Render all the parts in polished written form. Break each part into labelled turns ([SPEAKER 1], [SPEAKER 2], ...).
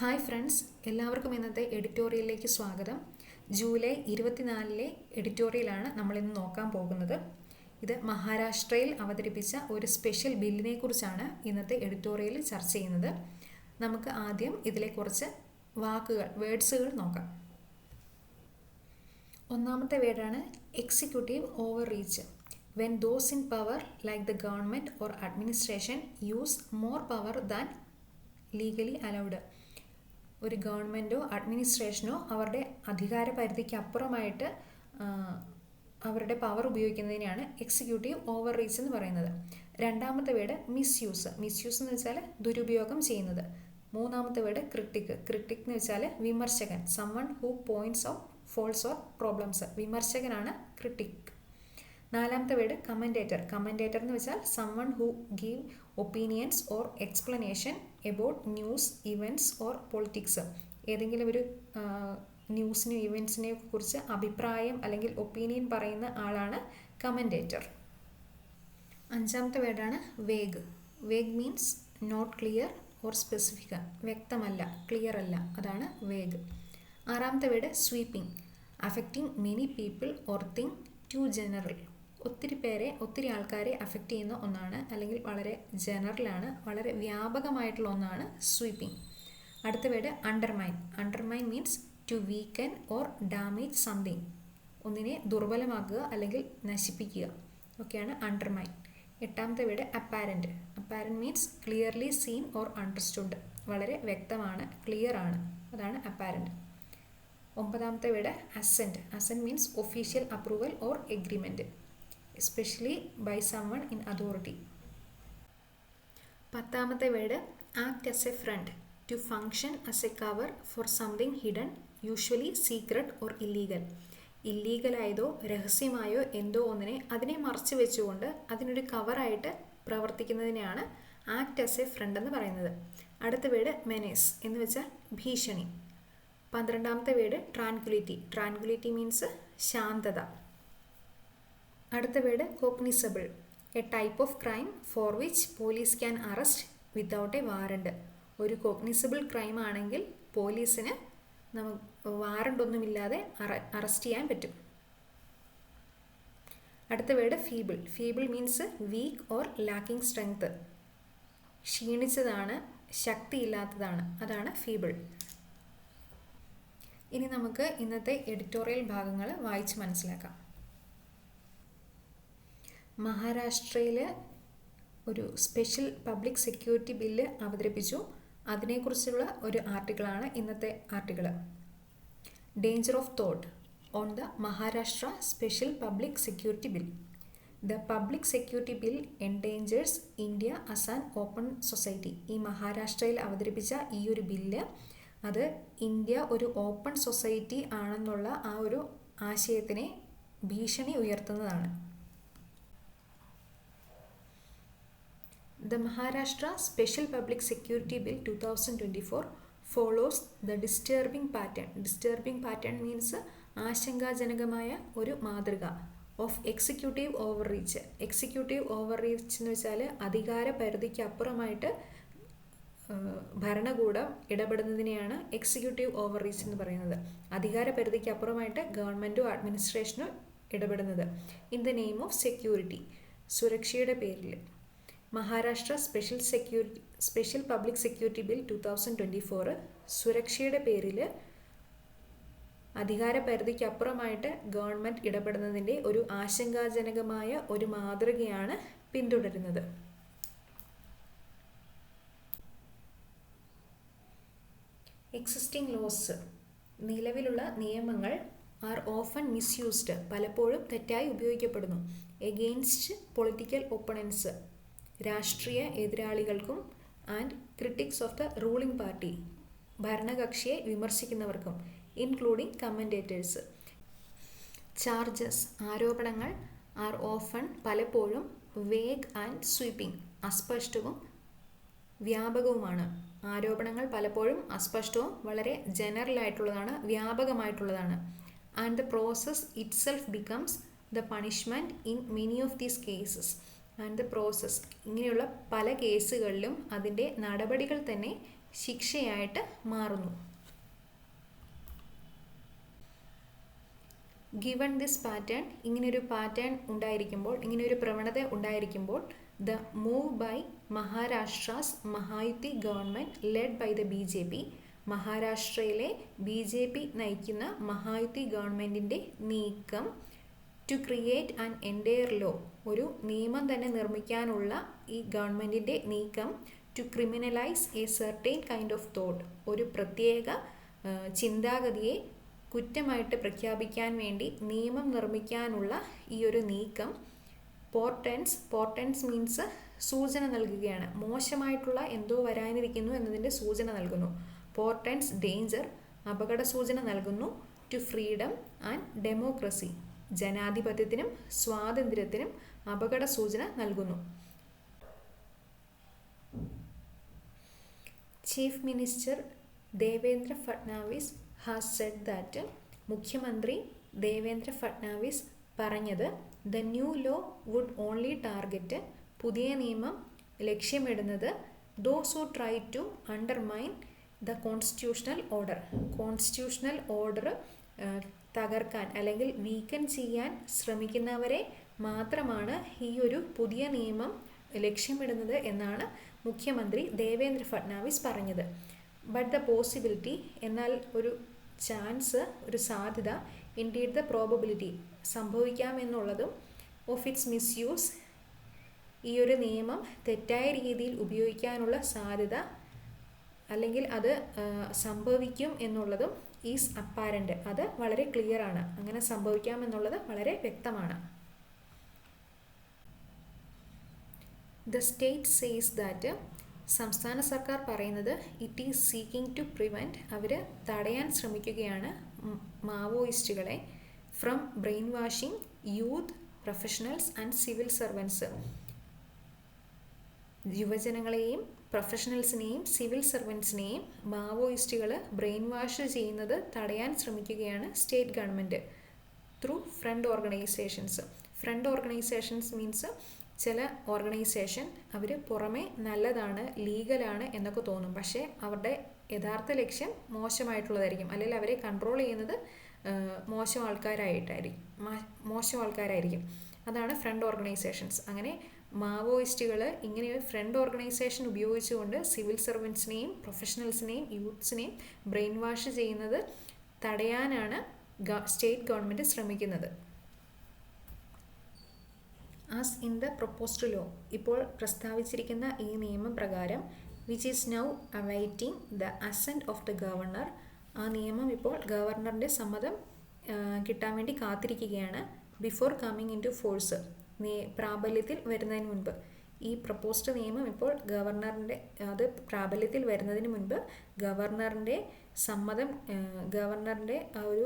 [SPEAKER 1] Hi friends, എല്ലാവർക്കും ഇന്നത്തെ എഡിറ്റോറിയലിലേക്ക് സ്വാഗതം. ജൂലൈ 24 എഡിറ്റോറിയലാണ് നമ്മളിന്ന് നോക്കാൻ പോകുന്നത്. ഇത് മഹാരാഷ്ട്രയിൽ അവതരിപ്പിച്ച ഒരു സ്പെഷ്യൽ ബില്ലിനെ കുറിച്ചാണ് ഇന്നത്തെ എഡിറ്റോറിയലിൽ ചർച്ച ചെയ്യുന്നത്. നമുക്ക് ആദ്യം ഇതിലെ കുറച്ച് വേർഡ്സുകൾ നോക്കാം. ഒന്നാമത്തെ വേർഡാണ് executive overreach. When those in power like the government or administration use more power than legally allowed. ഒരു ഗവൺമെൻറ്റോ അഡ്മിനിസ്ട്രേഷനോ അവരുടെ അധികാര പരിധിക്ക് അപ്പുറമായിട്ട് അവരുടെ പവർ ഉപയോഗിക്കുന്നതിനെയാണ് എക്സിക്യൂട്ടീവ് ഓവർ റീച്ച് എന്ന് പറയുന്നത്. രണ്ടാമത്തെ വേർഡ് മിസ്യൂസ് എന്ന് വെച്ചാൽ ദുരുപയോഗം ചെയ്യുന്നത്. മൂന്നാമത്തെ വേർഡ് ക്രിട്ടിക് എന്ന് വെച്ചാൽ വിമർശകൻ, someone who points out faults or problems. വിമർശകനാണ് ക്രിട്ടിക്. നാലാമത്തെ വേർഡ് കമൻറ്റേറ്റർ എന്ന് വെച്ചാൽ someone who give opinions or explanation about news, events or politics. ഏതെങ്കിലും ഒരു ന്യൂസിനെ ഇവൻസിനെ കുറിച്ച് അഭിപ്രായം അല്ലെങ്കിൽ ഒപ്പീനിയൻ പറയുന്ന ആളാണ് കമൻറ്റേറ്റർ. അഞ്ചാമത്തെ വേർഡാണ് vague means not clear or specific, വ്യക്തമല്ല, ക്ലിയർ അല്ല, അതാണ് വേഗ്. ആറാമത്തെ word sweeping, affecting many people or thing too general. ഒത്തിരി ആൾക്കാരെ അഫക്റ്റ് ചെയ്യുന്ന ഒന്നാണ്, അല്ലെങ്കിൽ വളരെ ജനറലാണ്, വളരെ വ്യാപകമായിട്ടുള്ള ഒന്നാണ് സ്വീപ്പിംഗ്. അടുത്ത word undermine means to weaken or damage something. ഒന്നിനെ ദുർബലമാക്കുക അല്ലെങ്കിൽ നശിപ്പിക്കുക ഒക്കെയാണ് അണ്ടർമൈൻ. എട്ടാമത്തെ word apparent means clearly seen or understood, വളരെ വ്യക്തമാണ്, ക്ലിയർ ആണ്, അതാണ് അപ്പാരൻറ്റ്. ഒമ്പതാമത്തെ word assent means official approval or agreement, especially by someone in authority. പത്താമത്തെ word act as a front, to function as a cover for something hidden, usually secret or illegal. ഇല്ലീഗലായതോ രഹസ്യമായോ എന്തോ ഒന്നിനെ അതിനെ മറച്ചു വെച്ചുകൊണ്ട് അതിനൊരു കവറായിട്ട് പ്രവർത്തിക്കുന്നതിനെയാണ് ആക്ട് ആസ് എ ഫ്രണ്ട് എന്ന് പറയുന്നത്. അടുത്ത വേർഡ് മെനേസ് എന്ന് വെച്ചാൽ ഭീഷണി. 12ാമത്തെ വേർഡ് ട്രാൻക്വിലിറ്റി മീൻസ് ശാന്തത. അടുത്ത word cognizable, a type of crime for which police can arrest without a warrant. ഒരു കോഗ്നിസബിൾ ക്രൈം ആണെങ്കിൽ പോലീസിന് വാറണ്ട് ഒന്നുമില്ലാതെ അറസ്റ്റ് ചെയ്യാൻ പറ്റും. അടുത്ത word feeble means weak or lacking strength, ക്ഷീണിച്ചതാണ്, ശക്തിയില്ലാത്തതാണ്, അതാണ് ഫീബിൾ. ഇനി നമുക്ക് ഇന്നത്തെ എഡിറ്റോറിയൽ ഭാഗങ്ങൾ വായിച്ച് മനസ്സിലാക്കാം. മഹാരാഷ്ട്രയിൽ ഒരു സ്പെഷ്യൽ പബ്ലിക് സെക്യൂരിറ്റി ബില്ല് അവതരിപ്പിച്ചു. അതിനെക്കുറിച്ചുള്ള ഒരു ആർട്ടിക്കിളാണ് ഇന്നത്തെ article. Danger of thought on the Maharashtra special public security bill. The public security bill endangers India as an open society. ഈ മഹാരാഷ്ട്രയിൽ അവതരിപ്പിച്ച ഈ ഒരു ബില്ല് അത് ഇന്ത്യ ഒരു ഓപ്പൺ സൊസൈറ്റി ആണെന്നുള്ള ആ ഒരു ആശയത്തിനെ ഭീഷണി ഉയർത്തുന്നതാണ്. The Maharashtra Special Public Security Bill 2024 follows the disturbing pattern means ആശങ്കാജനകമായ ഒരു മാതൃക ഓഫ് എക്സിക്യൂട്ടീവ് ഓവർറീച്ച് എന്ന് വെച്ചാൽ അധികാര പരിധിക്ക് അപ്പുറമായിട്ട് ഭരണകൂടം ഇടപെടുന്നതിനെയാണ് എക്സിക്യൂട്ടീവ് ഓവർറീച്ച് എന്ന് പറയുന്നത്. അധികാര പരിധിക്ക് അപ്പുറമായിട്ട് ഗവൺമെൻറ്റോ അഡ്മിനിസ്ട്രേഷനോ ഇടപെടുന്നത്. In the name of security, സുരക്ഷയുടെ പേരിൽ. Maharashtra special public security bill 2024 സുരക്ഷയുടെ പേരിൽ അധികാര പരിധിക്ക് അപ്പുറമായിട്ട് ഗവൺമെൻറ് ഇടപെടുന്നതിൻ്റെ ഒരു ആശങ്കാജനകമായ ഒരു മാതൃകയാണ് പിന്തുടരുന്നത്. എക്സിസ്റ്റിംഗ് ലോസ്, നിലവിലുള്ള നിയമങ്ങൾ ആർ ഓഫൺ മിസ്യൂസ്ഡ്, പലപ്പോഴും തെറ്റായി ഉപയോഗിക്കപ്പെടുന്നു. എഗെയിൻസ്റ്റ് പൊളിറ്റിക്കൽ ഒപ്പണൻസ്, രാഷ്ട്രീയ എതിരാളികൾക്കും. And critics of the ruling party, ഭരണകക്ഷിയെ വിമർശിക്കുന്നവർക്കും. Including commentators. ചാർജസ്, ആരോപണങ്ങൾ ആർ ഓഫൺ, പലപ്പോഴും. വേഗ് ആൻഡ് സ്വീപ്പിംഗ്, അസ്പഷ്ടവും വ്യാപകവുമാണ്. ആരോപണങ്ങൾ പലപ്പോഴും അസ്പഷ്ടവും വളരെ ജനറൽ ആയിട്ടുള്ളതാണ്, വ്യാപകമായിട്ടുള്ളതാണ്. And the process itself becomes the punishment in many of these cases. And the process, ഇങ്ങനെയുള്ള പല കേസുകളിലും അതിൻ്റെ നടപടികൾ തന്നെ ശിക്ഷയായിട്ട് മാറുന്നു. ഗിവൺ ദിസ് പാറ്റേൺ, ഇങ്ങനെയൊരു പാറ്റേൺ ഉണ്ടായിരിക്കുമ്പോൾ, ഇങ്ങനെയൊരു പ്രവണത ഉണ്ടായിരിക്കുമ്പോൾ, the move by Maharashtra's Mahayuti government lead by the BJP, മഹാരാഷ്ട്രയിലെ BJP നയിക്കുന്ന മഹായുതി ഗവൺമെൻറ്റിൻ്റെ നീക്കം to create an entire law, ഒരു നിയമം തന്നെ നിർമ്മിക്കാനുള്ള ഈ ഗവൺമെൻറ്റിൻ്റെ നീക്കം to criminalise a certain kind of thought, ഒരു പ്രത്യേക ചിന്താഗതിയെ കുറ്റമായിട്ട് പ്രഖ്യാപിക്കാൻ വേണ്ടി നിയമം നിർമ്മിക്കാനുള്ള ഈ ഒരു നീക്കം പോർട്ടൻസ് മീൻസ് സൂചന നൽകുകയാണ്. മോശമായിട്ടുള്ള എന്തോ വരാനിരിക്കുന്നു എന്നതിൻ്റെ സൂചന നൽകുന്നു. പോർട്ടൻസ് ഡേഞ്ചർ, അപകട സൂചന നൽകുന്നു. ടു ഫ്രീഡം ആൻഡ് ഡെമോക്രസി, ജനാധിപത്യത്തിനും സ്വാതന്ത്ര്യത്തിനും അപകട സൂചന നൽകുന്നു. Chief minister Devendra Fadnavis has said that, മുഖ്യമന്ത്രി ദേവേന്ദ്ര ഫട്നാവിസ് പറഞ്ഞത്, the new law would only target, പുതിയ നിയമം ലക്ഷ്യമിടുന്നത് those who try to undermine the constitutional order, constitutional order തകർക്കാൻ അല്ലെങ്കിൽ വീക്കൻ ചെയ്യാൻ ശ്രമിക്കുന്നവരെ മാത്രമാണ് ഈ ഒരു പുതിയ നിയമം ലക്ഷ്യമിടുന്നത് എന്നാണ് മുഖ്യമന്ത്രി ദേവേന്ദ്ര ഫട്നാവിസ് പറഞ്ഞത്. ബട്ട് ദ പോസിബിലിറ്റി, എന്നാൽ ഒരു ചാൻസ്, ഒരു സാധ്യത, ഇൻഡീഡ് ദ പ്രോബബിലിറ്റി, സംഭവിക്കാമെന്നുള്ളതും, ഓഫ് ഇറ്റ്സ് മിസ്യൂസ്, ഈ ഒരു നിയമം തെറ്റായ രീതിയിൽ ഉപയോഗിക്കാനുള്ള സാധ്യത അല്ലെങ്കിൽ അത് സംഭവിക്കും എന്നുള്ളതും ഈസ് അപ്പാരൻ്റ്, അത് വളരെ ക്ലിയർ ആണ്, അങ്ങനെ സംഭവിക്കാമെന്നുള്ളത് വളരെ വ്യക്തമാണ്. ദ സ്റ്റേറ്റ് സേസ് ദാറ്റ്, സംസ്ഥാന സർക്കാർ പറയുന്നത്, it is seeking to prevent, അവർ തടയാൻ ശ്രമിക്കുകയാണ് മാവോയിസ്റ്റുകളെ, from brainwashing youth, professionals and civil servants, യുവജനങ്ങളെയും പ്രൊഫഷണൽസിനെയും സിവിൽ സർവൻസിനെയും മാവോയിസ്റ്റുകൾ ബ്രെയിൻ വാഷ് ചെയ്യുന്നത് തടയാൻ ശ്രമിക്കുകയാണ് state government through front organisations. Front organisations means ചില ഓർഗനൈസേഷൻ അവർ പുറമെ നല്ലതാണ്, ലീഗലാണ് എന്നൊക്കെ തോന്നും, പക്ഷേ അവരുടെ യഥാർത്ഥ ലക്ഷ്യം മോശമായിട്ടുള്ളതായിരിക്കും, അല്ലെങ്കിൽ അവരെ കൺട്രോൾ ചെയ്യുന്നത് മോശം ആൾക്കാരായിരിക്കും. അതാണ് ഫ്രണ്ട് ഓർഗനൈസേഷൻസ്. അങ്ങനെ മാവോയിസ്റ്റുകൾ ഇങ്ങനെ ഫ്രണ്ട് ഓർഗനൈസേഷൻ ഉപയോഗിച്ചുകൊണ്ട് സിവിൽ സർവൻസിനെയും പ്രൊഫഷണൽസിനെയും യൂത്ത്സിനെയും ബ്രെയിൻ വാഷ് ചെയ്യുന്നത് തടയാനാണ് സ്റ്റേറ്റ് ഗവൺമെൻറ് ശ്രമിക്കുന്നത്. As in the proposed law, ഇപ്പോൾ പ്രസ്താവിച്ചിരിക്കുന്ന ഈ നിയമപ്രകാരം, which is now awaiting the assent of the governor, ആ നിയമം ഇപ്പോൾ ഗവർണറിൻ്റെ സമ്മതം കിട്ടാൻ വേണ്ടി കാത്തിരിക്കുകയാണ്. Before coming in to force, പ്രാബല്യത്തിൽ വരുന്നതിന് മുൻപ്, ഈ പ്രപ്പോസ്ഡ് നിയമം ഇപ്പോൾ അത് പ്രാബല്യത്തിൽ വരുന്നതിന് മുൻപ് ഗവർണറിൻ്റെ സമ്മതം, ഗവർണറിൻ്റെ ആ ഒരു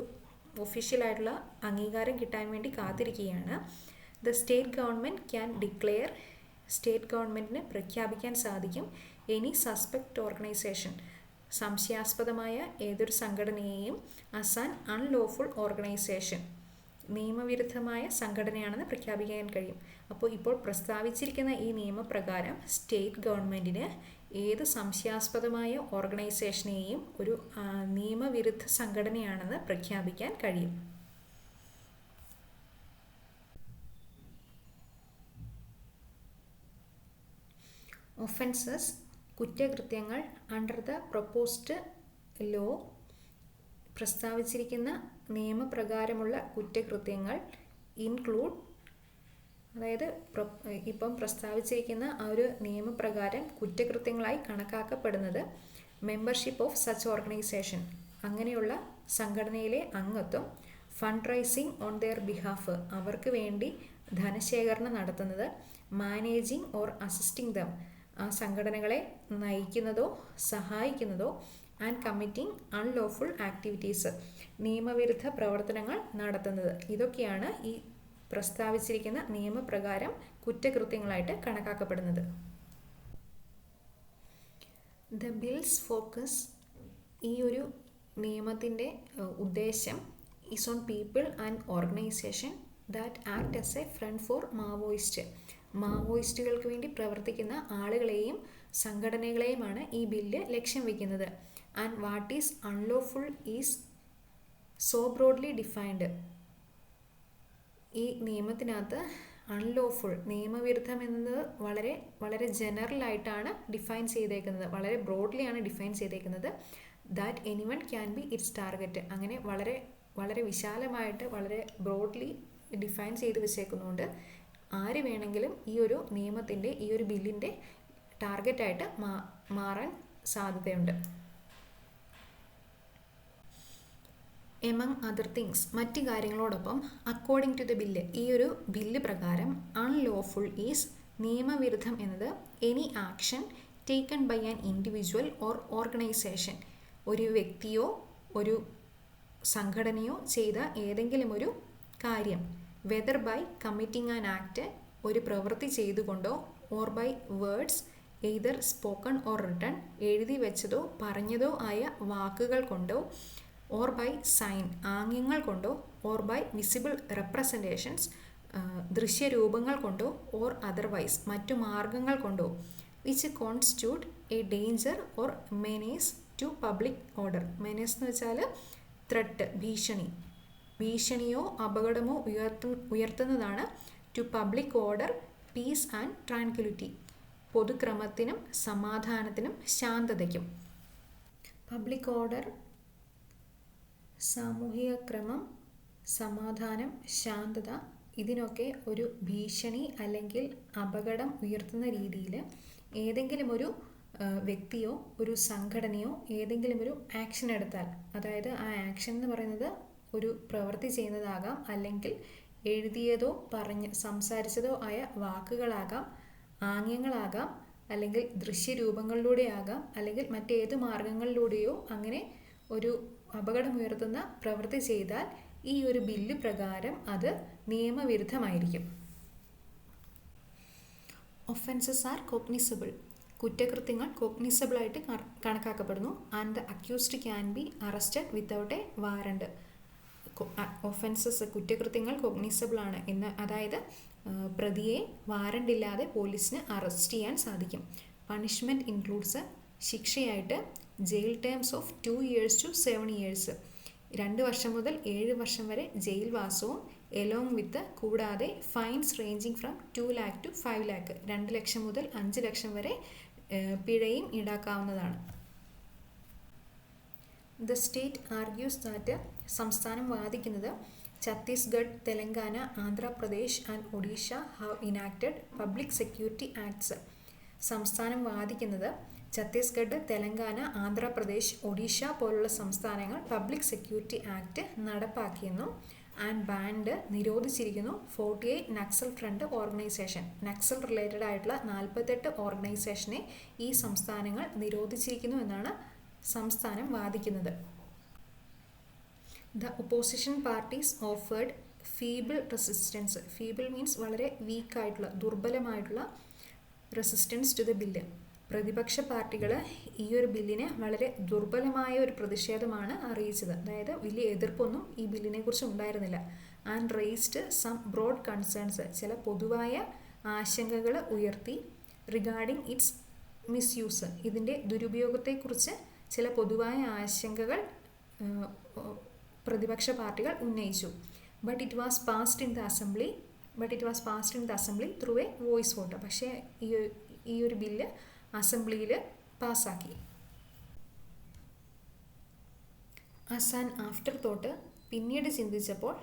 [SPEAKER 1] ഒഫീഷ്യലായിട്ടുള്ള അംഗീകാരം കിട്ടാൻ വേണ്ടി കാത്തിരിക്കുകയാണ്. The state government can declare, state ഗവൺമെൻറ്റിന് പ്രഖ്യാപിക്കാൻ സാധിക്കും, എനി സസ്പെക്ട് ഓർഗനൈസേഷൻ, സംശയാസ്പദമായ ഏതൊരു സംഘടനയെയും, ആസ് ആൻ അൺലോഫുൾ ഓർഗനൈസേഷൻ, നിയമവിരുദ്ധമായ സംഘടനയാണെന്ന് പ്രഖ്യാപിക്കാൻ കഴിയും. അപ്പോൾ ഇപ്പോൾ പ്രസ്താവിച്ചിരിക്കുന്ന ഈ നിയമപ്രകാരം സ്റ്റേറ്റ് ഗവൺമെൻറ്റിന് ഏത് സംശയാസ്പദമായ ഓർഗനൈസേഷനെയും ഒരു നിയമവിരുദ്ധ സംഘടനയാണെന്ന് പ്രഖ്യാപിക്കാൻ കഴിയും. ഒഫൻസസ്, കുറ്റകൃത്യങ്ങൾ അണ്ടർ ദ പ്രൊപ്പോസ്ഡ് ലോ, പ്രസ്താവിച്ചിരിക്കുന്ന നിയമപ്രകാരമുള്ള കുറ്റകൃത്യങ്ങൾ ഇൻക്ലൂഡ്, അതായത് ഇപ്പം പ്രസ്താവിച്ചിരിക്കുന്ന ആ ഒരു നിയമപ്രകാരം കുറ്റകൃത്യങ്ങളായി കണക്കാക്കപ്പെടുന്നത് മെമ്പർഷിപ്പ് ഓഫ് സച്ച് ഓർഗനൈസേഷൻ, അങ്ങനെയുള്ള സംഘടനയിലെ അംഗത്വം, fund raising on their behalf, അവർക്ക് വേണ്ടി ധനശേഖരണം നടത്തുന്നത്, മാനേജിങ് ഓർ അസിസ്റ്റിംഗ് ദം, ആ സംഘടനകളെ നയിക്കുന്നതോ സഹായിക്കുന്നതോ, ആൻഡ് കമ്മിറ്റിംഗ് അൺലോഫുൾ ആക്ടിവിറ്റീസ്, നിയമവിരുദ്ധ പ്രവർത്തനങ്ങൾ നടത്തുന്നത്, ഇതൊക്കെയാണ് ഈ പ്രസ്താവിച്ചിരിക്കുന്ന നിയമപ്രകാരം കുറ്റകൃത്യങ്ങളായിട്ട് കണക്കാക്കപ്പെടുന്നത്. ദ ബിൽസ് ഫോക്കസ്, ഈ ഒരു നിയമത്തിൻ്റെ ഉദ്ദേശം, is on people and organisation that act as a front for Maoist, മാവോയിസ്റ്റുകൾക്ക് വേണ്ടി പ്രവർത്തിക്കുന്ന ആളുകളെയും സംഘടനകളെയുമാണ് ഈ ബില്ല് ലക്ഷ്യം വയ്ക്കുന്നത്. And what is unlawful is so broadly defined. ഈ നിയമത്തിനകത്ത് അൺലോഫുൾ, നിയമവിരുദ്ധം എന്നത് വളരെ വളരെ ജനറലായിട്ടാണ് ഡിഫൈൻ ചെയ്തേക്കുന്നത്, വളരെ ബ്രോഡ്ലിയാണ് ഡിഫൈൻ ചെയ്തേക്കുന്നത്. That anyone can be it's target. അങ്ങനെ വളരെ വളരെ വിശാലമായിട്ട് വളരെ ബ്രോഡ്ലി ഡിഫൈൻ ചെയ്ത് വെച്ചേക്കുന്നതുകൊണ്ട് ആര് വേണമെങ്കിലും ഈ ഒരു നിയമത്തിൻ്റെ, ഈ ഒരു ബില്ലിൻ്റെ ടാർഗറ്റായിട്ട് മാറാൻ സാധ്യതയുണ്ട്. എമംഗ് അതർ തിങ്സ്, മറ്റ് കാര്യങ്ങളോടൊപ്പം അക്കോർഡിംഗ് ടു ദ ബില്ല്, ഈ ഒരു ബില്ല് പ്രകാരം അൺലോഫുൾ ഈസ്, നിയമവിരുദ്ധം എന്നത്, any action taken by an individual or organisation, ഒരു വ്യക്തിയോ ഒരു സംഘടനയോ ചെയ്ത ഏതെങ്കിലും ഒരു കാര്യം, whether by committing an act, ഒരു പ്രവൃത്തി ചെയ്തുകൊണ്ടോ, or by words either spoken or written, എഴുതി വെച്ചതോ പറഞ്ഞതോ ആയ വാക്കുകൾ കൊണ്ടോ, ഓർ ബൈ സൈൻ, ആംഗ്യങ്ങൾ കൊണ്ടോ, ഓർ ബൈ വിസിബിൾ റെപ്രസെൻറ്റേഷൻസ്, ദൃശ്യരൂപങ്ങൾ കൊണ്ടോ, ഓർ അതർവൈസ്, മറ്റു മാർഗങ്ങൾ കൊണ്ടോ, which constitute a danger or menace to public order. Menace എന്ന് വെച്ചാൽ ത്രെട്ട്, ഭീഷണി, ഭീഷണിയോ അപകടമോ ഉയർത്തുന്നതാണ്. To public order, peace and tranquility, പൊതുക്രമത്തിനും സമാധാനത്തിനും ശാന്തതയ്ക്കും. പബ്ലിക് ഓർഡർ, സാമൂഹിക ക്രമം, സമാധാനം, ശാന്തത, ഇതിനൊക്കെ ഒരു ഭീഷണി അല്ലെങ്കിൽ അപകടം ഉയർത്തുന്ന രീതിയിൽ ഏതെങ്കിലും ഒരു വ്യക്തിയോ ഒരു സംഘടനയോ ഏതെങ്കിലും ഒരു ആക്ഷൻ എടുത്താൽ, അതായത് ആ ആക്ഷൻ എന്ന് പറയുന്നത് ഒരു പ്രവൃത്തി ചെയ്യുന്നതാകാം, അല്ലെങ്കിൽ എഴുതിയതോ സംസാരിച്ചതോ ആയ വാക്കുകളാകാം, ആംഗ്യങ്ങളാകാം, അല്ലെങ്കിൽ ദൃശ്യരൂപങ്ങളിലൂടെ ആകാം, അല്ലെങ്കിൽ മറ്റേത് മാർഗങ്ങളിലൂടെയോ അങ്ങനെ ഒരു അപകടമുയർത്തുന്ന പ്രവൃത്തി ചെയ്താൽ ഈ ഒരു ബില്ല് പ്രകാരം അത് നിയമവിരുദ്ധമായിരിക്കും. ഒഫൻസസ് ആർ കോഗ്നിസബിൾ, കുറ്റകൃത്യങ്ങൾ കോഗ്നിസബിളായിട്ട് കണക്കാക്കപ്പെടുന്നു. And the accused can be arrested without a warrant. Offences, കുറ്റകൃത്യങ്ങൾ കോഗ്നിസബിൾ ആണ് എന്ന്, അതായത് പ്രതിയെ വാറണ്ട് ഇല്ലാതെ പോലീസിന് അറസ്റ്റ് ചെയ്യാൻ സാധിക്കും. പണിഷ്മെൻറ്റ് ഇൻക്ലൂഡ്സ്, ശിക്ഷയായിട്ട് jail terms of 2 years to 7 years, 2 വർഷം മുതൽ 7 വർഷം വരെ ജയിൽ വാസവും, എലോങ് വിത്ത്, കൂടാതെ fines ranging from 2 lakh to 5 lakh, 2 ലക്ഷം മുതൽ 5 ലക്ഷം വരെ പിഴയും ഈടാക്കാവുന്നതാണ്. ദ സ്റ്റേറ്റ് ആർഗ്യൂസ് ദാറ്റ്, സംസ്ഥാനം വാദിക്കുന്നത്, Chhattisgarh, Telangana, Andhra Pradesh and Odisha have enacted public security acts. സംസ്ഥാനം വാദിക്കുന്നത് ഛത്തീസ്ഗഡ്, തെലങ്കാന, ആന്ധ്രാപ്രദേശ്, ഒഡീഷ പോലുള്ള സംസ്ഥാനങ്ങൾ പബ്ലിക് സെക്യൂരിറ്റി ആക്ട് നടപ്പാക്കിയെന്നും ആൻഡ് ബാൻഡ്, നിരോധിച്ചിരിക്കുന്നു, 48 Naxal front organisation, Naxal related ആയിട്ടുള്ള 48 ഓർഗനൈസേഷനെ ഈ സംസ്ഥാനങ്ങൾ നിരോധിച്ചിരിക്കുന്നു എന്നാണ് സംസ്ഥാനം വാദിക്കുന്നത്. The opposition parties offered feeble resistance, feeble means വളരെ വീക്കായിട്ടുള്ള, ദുർബലമായിട്ടുള്ള റെസിസ്റ്റൻസ് ടു ദ ബില്ല്. പ്രതിപക്ഷ പാർട്ടികൾ ഈ ഒരു ബില്ലിന് വളരെ ദുർബലമായ ഒരു പ്രതിഷേധമാണ് അറിയിച്ചത്, അതായത് വലിയ എതിർപ്പൊന്നും ഈ ബില്ലിനെ കുറിച്ച് ഉണ്ടായിരുന്നില്ല. And raised some broad concerns, ചില പൊതുവായ ആശങ്കകൾ ഉയർത്തി. റിഗാർഡിംഗ് ഇറ്റ്സ് മിസ്യൂസ്, ഇതിൻ്റെ ദുരുപയോഗത്തെക്കുറിച്ച് ചില പൊതുവായ ആശങ്കകൾ പ്രതിപക്ഷ പാർട്ടികൾ ഉന്നയിച്ചു. But it was passed in the assembly through A voice vote. പക്ഷേ ഈ ഒരു ബില്ല് അസംബ്ലിയിൽ പാസ്സാക്കി. ആസ് ആൻ ആഫ്റ്റർ തോട്ട്, പിന്നീട് ചിന്തിച്ചപ്പോൾ,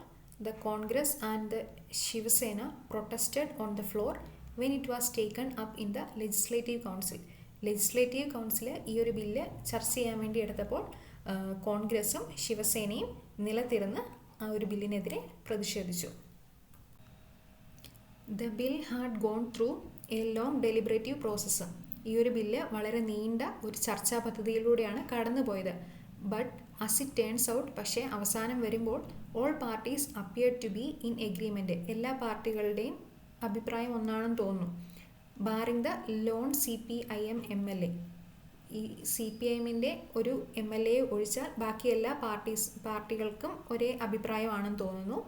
[SPEAKER 1] the Congress and the Shiv Sena protested on the floor when it was taken up in the legislative council. Legislative council ഈ ഒരു bill ചർച്ച ചെയ്യാൻ വേണ്ടി എടുത്തപ്പോൾ കോൺഗ്രസും ശിവസേനയും നിലത്തിരുന്ന് ആ ഒരു ബില്ലിനെതിരെ പ്രതിഷേധിച്ചു. The bill had gone through a long deliberative process. ഈ ഒരു ബില്ല് വളരെ നീണ്ട ഒരു ചർച്ചാ പദ്ധതിയിലൂടെയാണ് കടന്നുപോയത്. But as it turns out, പക്ഷേ അവസാനം വരുമ്പോൾ, all parties appear to be in agreement, എല്ലാ പാർട്ടികളുടെയും അഭിപ്രായം ഒന്നാണെന്ന് തോന്നുന്നു. Barring the lone CPIM MLA, ഈ CPIMൻ്റെ ഒരു MLA ഒഴിച്ചാൽ ബാക്കി എല്ലാ പാർട്ടികൾക്കും ഒരേ അഭിപ്രായമാണെന്ന് തോന്നുന്നു.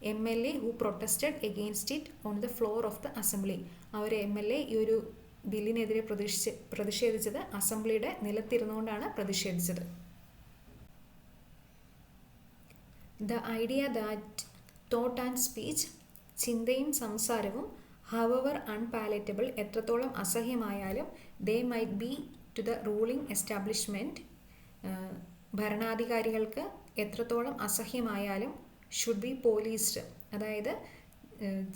[SPEAKER 1] MLA who protested against it on the floor of the assembly. ആ ഒരു MLA ഈ ഒരു ബില്ലിനെതിരെ പ്രതിഷേധിച്ചത് അസംബ്ലിയുടെ നിലത്തിരുന്നുകൊണ്ടാണ് പ്രതിഷേധിച്ചത്. The idea that thought and speech, ചിന്തയും സംസാരവും, however unpalatable, എത്രത്തോളം അസഹ്യമായാലും, they might be to the ruling establishment, ഭരണാധികാരികൾക്ക് എത്രത്തോളം അസഹ്യമായാലും, should be policed, അതായത്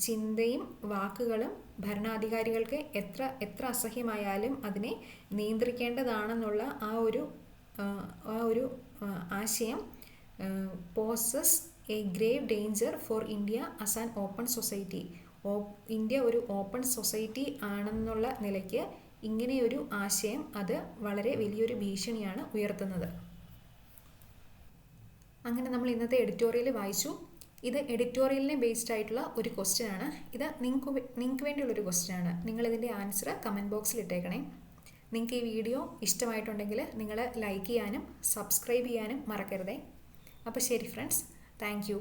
[SPEAKER 1] ചിന്തയും വാക്കുകളും ഭരണാധികാരികൾക്ക് എത്ര അസഹ്യമായാലും അതിനെ നിയന്ത്രിക്കേണ്ടതാണെന്നുള്ള ആ ഒരു ആശയം poses a grave danger for India as an open society. India ഒരു ഓപ്പൺ സൊസൈറ്റി ആണെന്നുള്ള നിലയ്ക്ക് ഇങ്ങനെയൊരു ആശയം അത് വളരെ വലിയൊരു ഭീഷണിയാണ് ഉയർത്തുന്നത്. അങ്ങനെ നമ്മൾ ഇന്നത്തെ എഡിറ്റോറിയൽ വായിച്ചു. ഇത് എഡിറ്റോറിയലിനെ ബേസ്ഡ് ആയിട്ടുള്ള ഒരു ക്വസ്റ്റ്യൻ ആണ്. ഇത് നിങ്ങൾക്ക് വേണ്ടിയുള്ളൊരു ക്വസ്റ്റ്യൻ ആണ്. നിങ്ങളിതിൻ്റെ ആൻസർ കമൻറ്റ് ബോക്സിൽ ഇട്ടേക്കണേ. നിങ്ങൾക്ക് ഈ വീഡിയോ ഇഷ്ടമായിട്ടുണ്ടെങ്കിൽ നിങ്ങൾ ലൈക്ക് ചെയ്യാനും സബ്സ്ക്രൈബ് ചെയ്യാനും മറക്കരുതേ. അപ്പോൾ ശരി ഫ്രണ്ട്സ്, താങ്ക് യു.